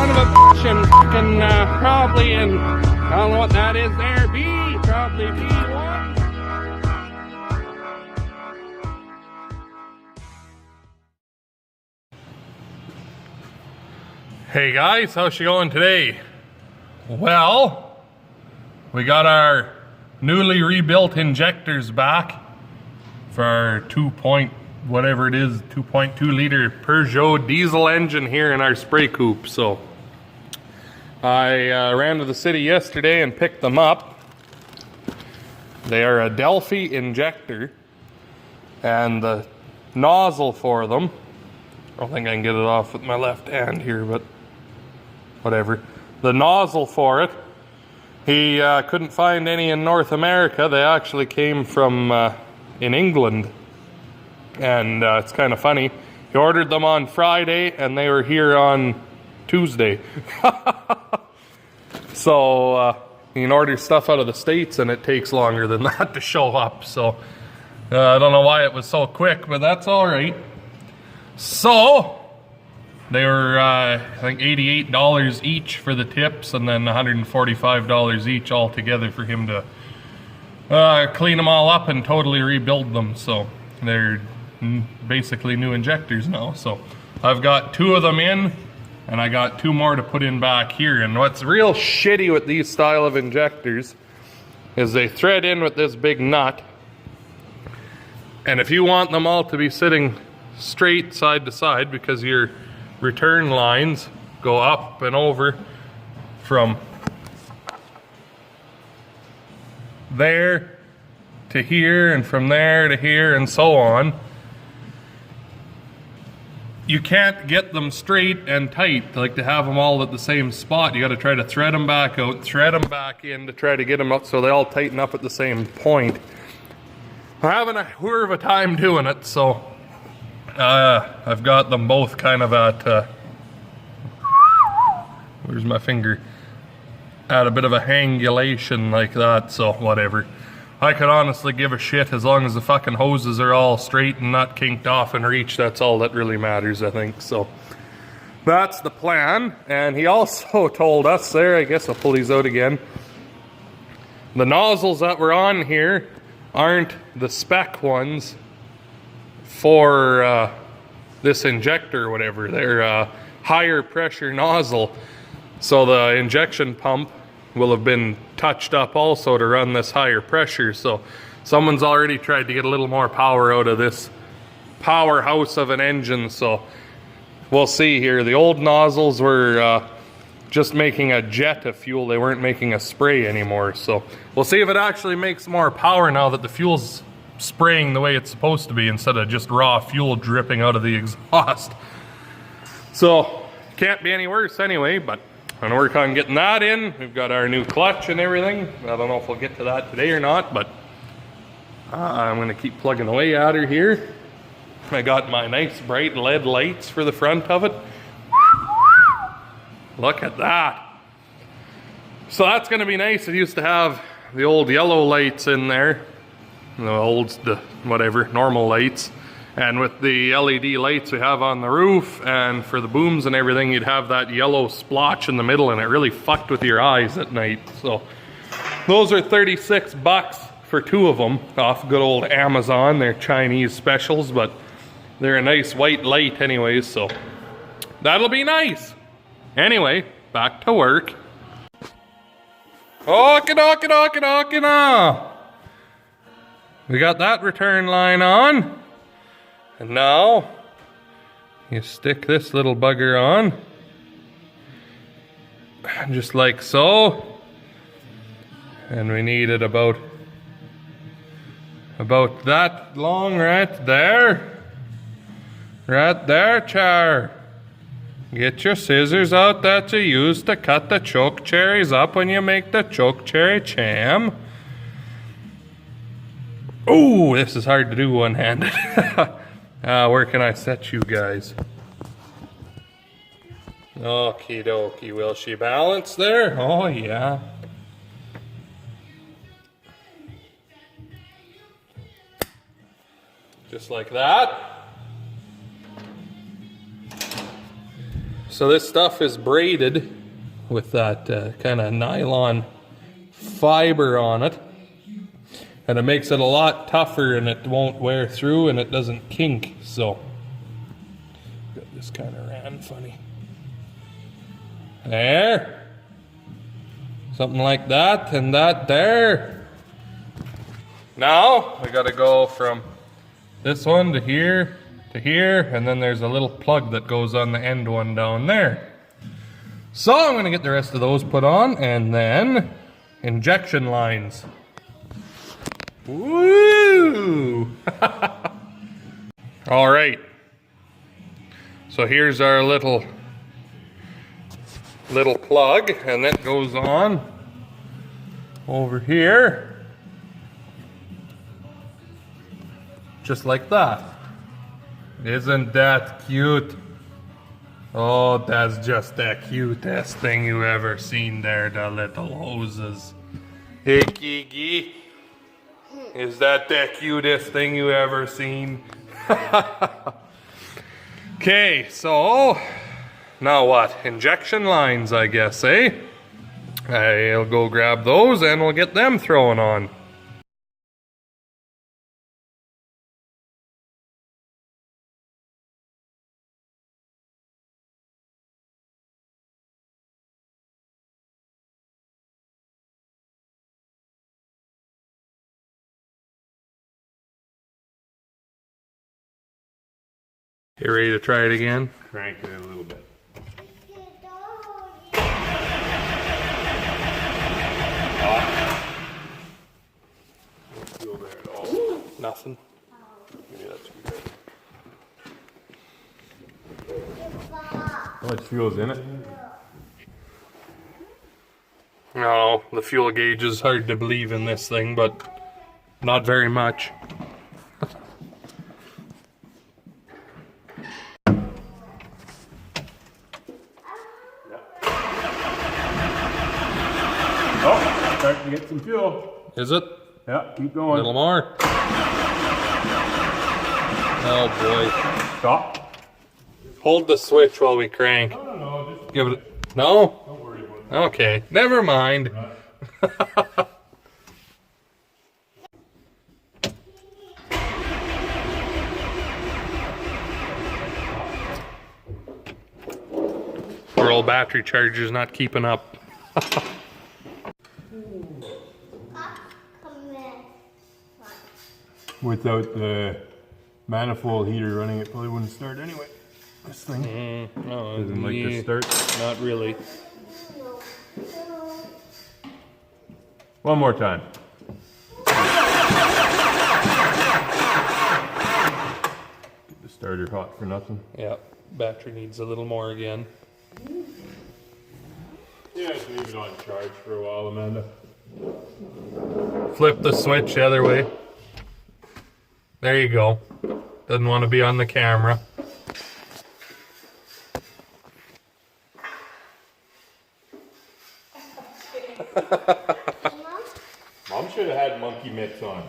son of a bitch and fucking probably in, I don't know what that is there, B, probably B1. Hey guys, how's she going today? Well, we got our newly rebuilt injectors back for our 2.2 liter Peugeot diesel engine here in our spray coupe. So I ran to the city yesterday and picked them up. They are a Delphi injector, and the nozzle for them, I don't think I can get it off with my left hand here, but whatever. The nozzle for it, he couldn't find any in North America. They actually came from in England, and it's kind of funny. He ordered them on Friday and they were here on Tuesday. So you can order stuff out of the States and it takes longer than that to show up. So I don't know why it was so quick, but that's all right. So they were, I think, $88 each for the tips, and then $145 each altogether for him to clean them all up and totally rebuild them. So they're basically new injectors now. So I've got 2 of them in, and I got 2 more to put in back here. And what's real shitty with these style of injectors is they thread in with this big nut, and if you want them all to be sitting straight side to side, because your return lines go up and over from there to here and from there to here and so on, you can't get them straight and tight, like to have them all at the same spot. You got to try to thread them back out, thread them back in to try to get them up so they all tighten up at the same point. I'm having a whir of a time doing it, so I've got them both kind of at, where's my finger? At a bit of a hangulation like that, so whatever. I could honestly give a shit as long as the fucking hoses are all straight and not kinked off in reach. That's all that really matters, I think. So that's the plan. And he also told us there, I guess I'll pull these out again, the nozzles that were on here aren't the spec ones for this injector or whatever. They're higher pressure nozzle, so the injection pump will have been touched up also to run this higher pressure. So someone's already tried to get a little more power out of this powerhouse of an engine, so we'll see here. The old nozzles were just making a jet of fuel. They weren't making a spray anymore, so we'll see if it actually makes more power now that the fuel's spraying the way it's supposed to be instead of just raw fuel dripping out of the exhaust. So can't be any worse anyway, but I'm gonna work on getting that in. We've got our new clutch and everything. I don't know if we'll get to that today or not, but I'm gonna keep plugging away at her here. I got my nice bright LED lights for the front of it. Look at that. So that's gonna be nice. It used to have the old yellow lights in there, the whatever, normal lights. And with the LED lights we have on the roof and for the booms and everything, you'd have that yellow splotch in the middle, and it really fucked with your eyes at night. So those are 36 bucks for 2 of them off good old Amazon. They're Chinese specials, but they're a nice white light anyways, so that'll be nice. Anyway, back to work. Okey-dokey-dokey-dokey-na. We got that return line on. And now you stick this little bugger on, just like so. And we need it about that long right there. Right there, Char. Get your scissors out that you use to cut the choke cherries up when you make the choke cherry jam. Ooh, this is hard to do one-handed. Where can I set you guys? Okie dokie, will she balance there? Oh yeah. Just like that. So this stuff is braided with that kind of nylon fiber on it. And it makes it a lot tougher and it won't wear through and it doesn't kink. So, got this kind of ran funny. There. Something like that and that there. Now, we gotta go from this one to here, and then there's a little plug that goes on the end one down there. So I'm gonna get the rest of those put on, and then injection lines. Woo! All right. So here's our little plug, and that goes on over here. Just like that. Isn't that cute? Oh, that's just the cutest thing you ever seen there, the little hoses. Hey, Kiki. Is that the cutest thing you ever seen? Okay, so now what? Injection lines, I guess, eh? I'll go grab those and we'll get them thrown on. You ready to try it again? Crank it a little bit. Don't feel there at all. Nothing. Maybe that should be good. How much fuel's in it? No, the fuel gauge is hard to believe in this thing, but not very much. Oh, starting to get some fuel. Is it? Yeah, keep A going. little more. Oh boy. Stop. Hold the switch while we crank. No, just Give it. No? don't worry about it. Okay, never mind. Our old battery charger's not keeping up. Without the manifold heater running, it probably wouldn't start anyway. This thing doesn't like to start. Not really. One more time. Get the starter hot for nothing. Yeah, battery needs a little more again. Yeah, just leave it on charge for a while, Amanda. Flip the switch the other way. There you go. Doesn't want to be on the camera. Mom should have had monkey mitts on.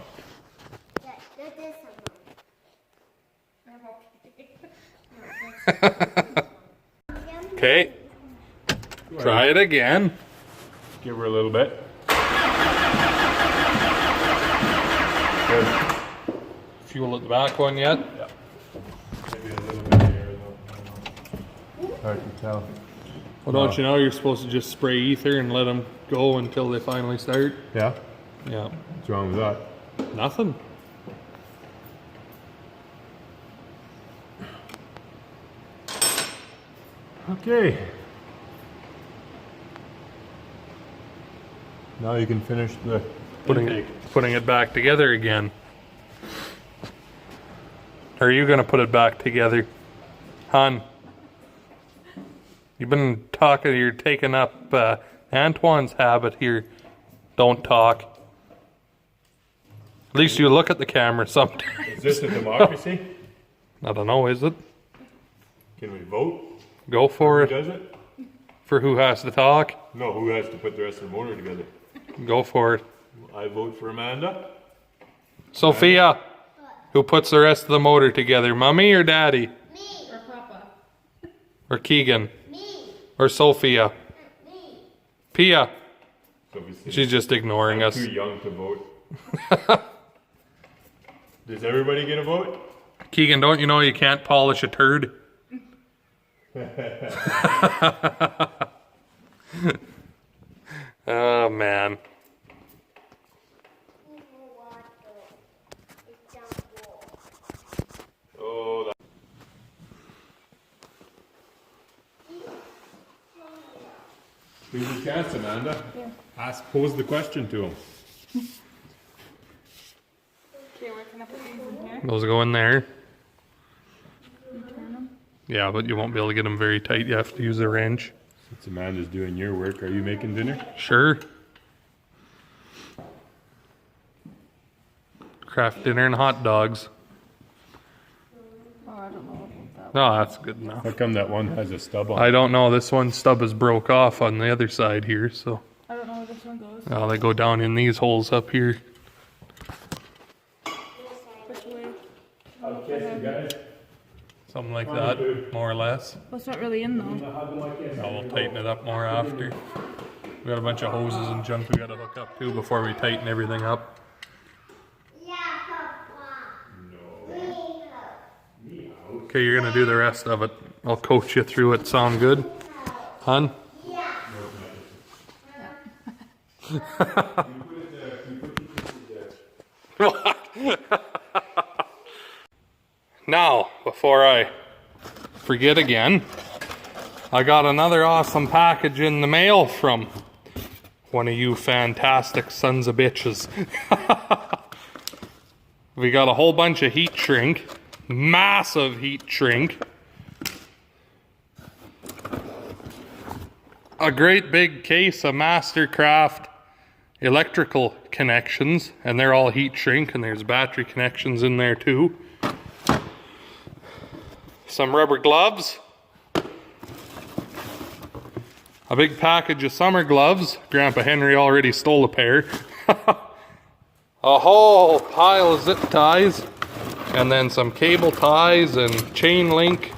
Okay. Try it again. Give her a little bit. Good. Fuel at the back one yet? Yeah. Maybe a little bit here though. Hard to tell. Well, don't you know you're supposed to just spray ether and let them go until they finally start? Yeah? Yeah. What's wrong with that? Nothing. Okay. Now you can finish the Putting it back together again. Or are you gonna put it back together? Hon? You've been talking, you're taking up Antoine's habit here. Don't talk. At least you look at the camera sometimes. Is this a democracy? I don't know, is it? Can we vote? Go for Who it. does it? For who has to talk? No, who has to put the rest of the motor together? Go for it. I vote for Amanda. Sophia, who puts the rest of the motor together? Mommy or Daddy? Me. Or Papa. Or Keegan? Me. Or Sophia? Pia. Sophie's She's just ignoring us. too young to vote. Does everybody get a vote? Keegan, don't you know you can't polish a turd? Oh, man. Oh, that... Here's your chance, Amanda. Yeah. Pose the question to him. Okay, where can I put these in here? Those go in there. You turn them. Yeah, but you won't be able to get them very tight. You have to use a wrench. Since Amanda's doing your work, are you making dinner? Sure. Craft dinner and hot dogs. Oh, I don't know about that. No, that's good enough. How come that one has a stub on it? I don't know. This one stub is broke off on the other side here, so. I don't know where this one goes. Oh, they go down in these holes up here. Which way? I'll catch you guys. Something like that, more or less. Well, it's not really in though. No, we'll tighten it up more after. We got a bunch of hoses and junk we gotta hook up too before we tighten everything up. Okay, you're gonna do the rest of it. I'll coach you through it. Sound good? Hun? Now, before I forget again, I got another awesome package in the mail from one of you fantastic sons of bitches. We got a whole bunch of heat shrink, massive heat shrink, a great big case of Mastercraft electrical connections, and they're all heat shrink, and there's battery connections in there too. Some rubber gloves, a big package of summer gloves. Grandpa Henry already stole a pair. A whole pile of zip ties, and then some cable ties and chain link,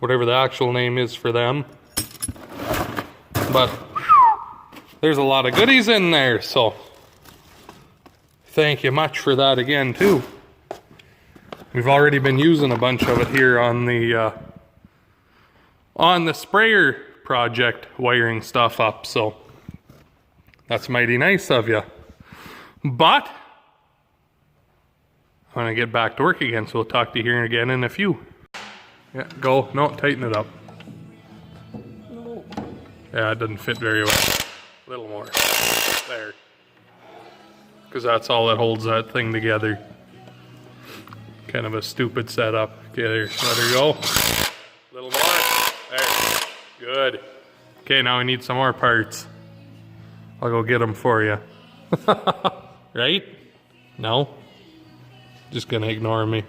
whatever the actual name is for them. But there's a lot of goodies in there, so thank you much for that again too. We've already been using a bunch of it here on the sprayer project, wiring stuff up, so that's mighty nice of you. But I'm gonna get back to work again, so we'll talk to you here again in a few. Yeah, go. No, tighten it up. No. Yeah, it doesn't fit very well. A little more. There. Because that's all that holds that thing together. Kind of a stupid setup. Okay, there. Let her go. A little more. There. Good. Okay, now we need some more parts. I'll go get them for you. Right? No? Just gonna ignore me.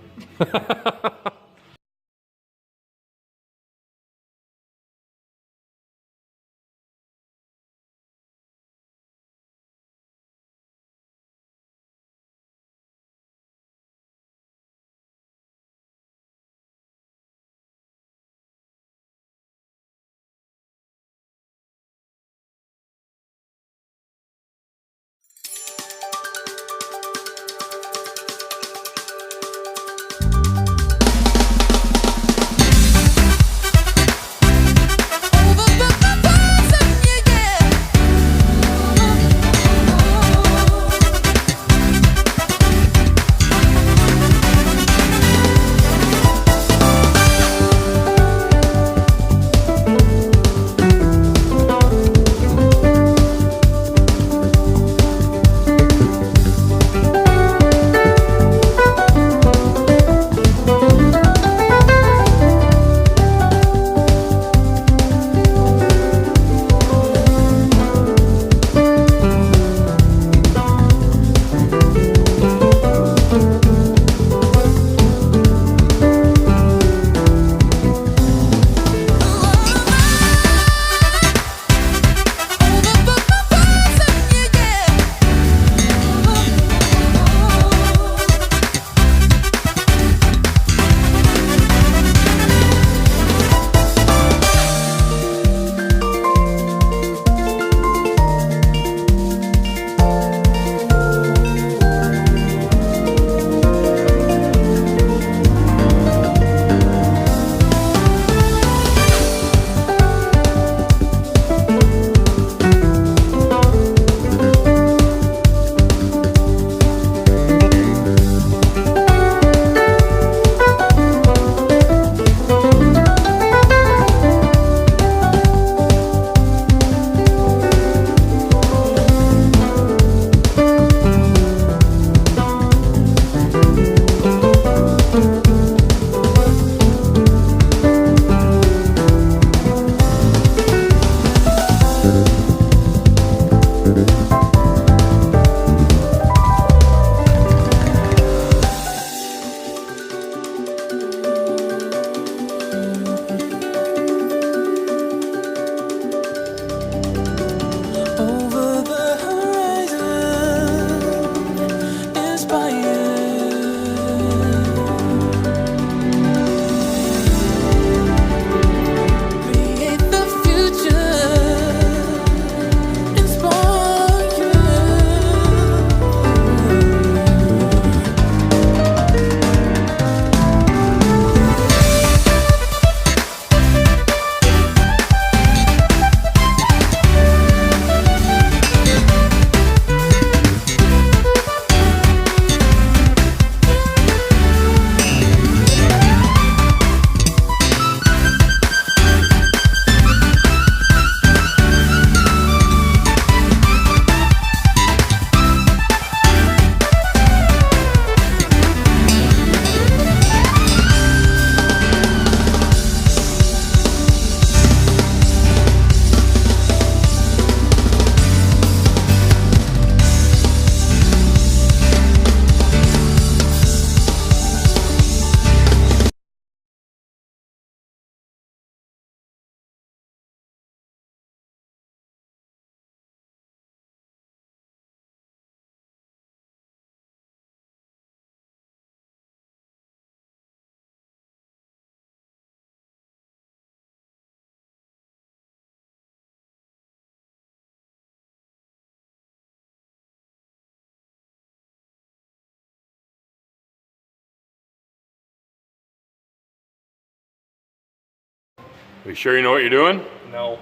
Are you sure you know what you're doing? No.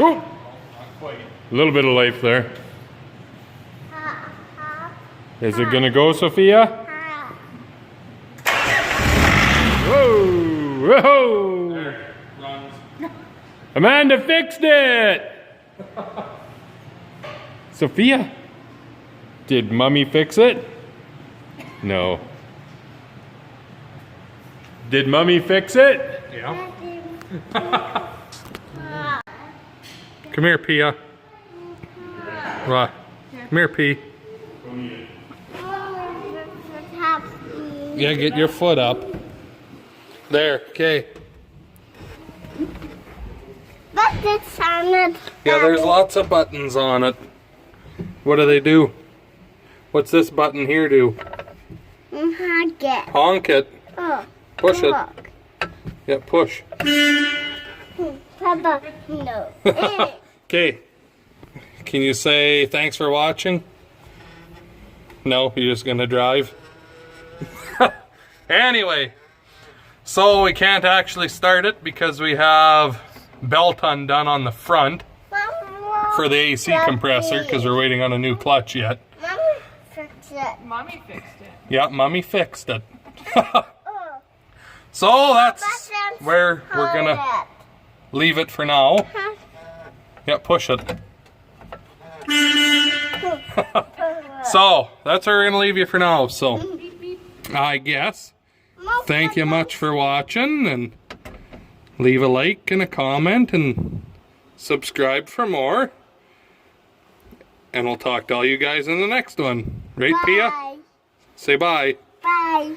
Ooh! A little bit of life there. Is it gonna go, Sophia? Whoa! Whoa! There, runs. Amanda fixed it! Sophia? Did Mommy fix it? No. Did Mommy fix it? Yeah. Come here, Pia. What? Come here, P. Yeah, get your foot up. There, okay. Buttons on it. Yeah, there's lots of buttons on it. What do they do? What's this button here do? Honk it. Honk it. Oh, Push it. honk. Yeah, push. Papa, no. Okay. Can you say thanks for watching? No, you're just gonna drive? Anyway, so we can't actually start it because we have belt undone on the front for the AC compressor because we're waiting on a new clutch yet. Mommy fixed it. Mommy fixed it. Yeah, Mommy fixed it. Oh, So that's buttons where we're on gonna it. leave it for now. Yeah, push it. So that's where we're gonna leave you for now. So I guess thank you much for watching, and leave a like and a comment and subscribe for more. And we'll talk to all you guys in the next one. Right, Pia? Bye. Say bye. Bye.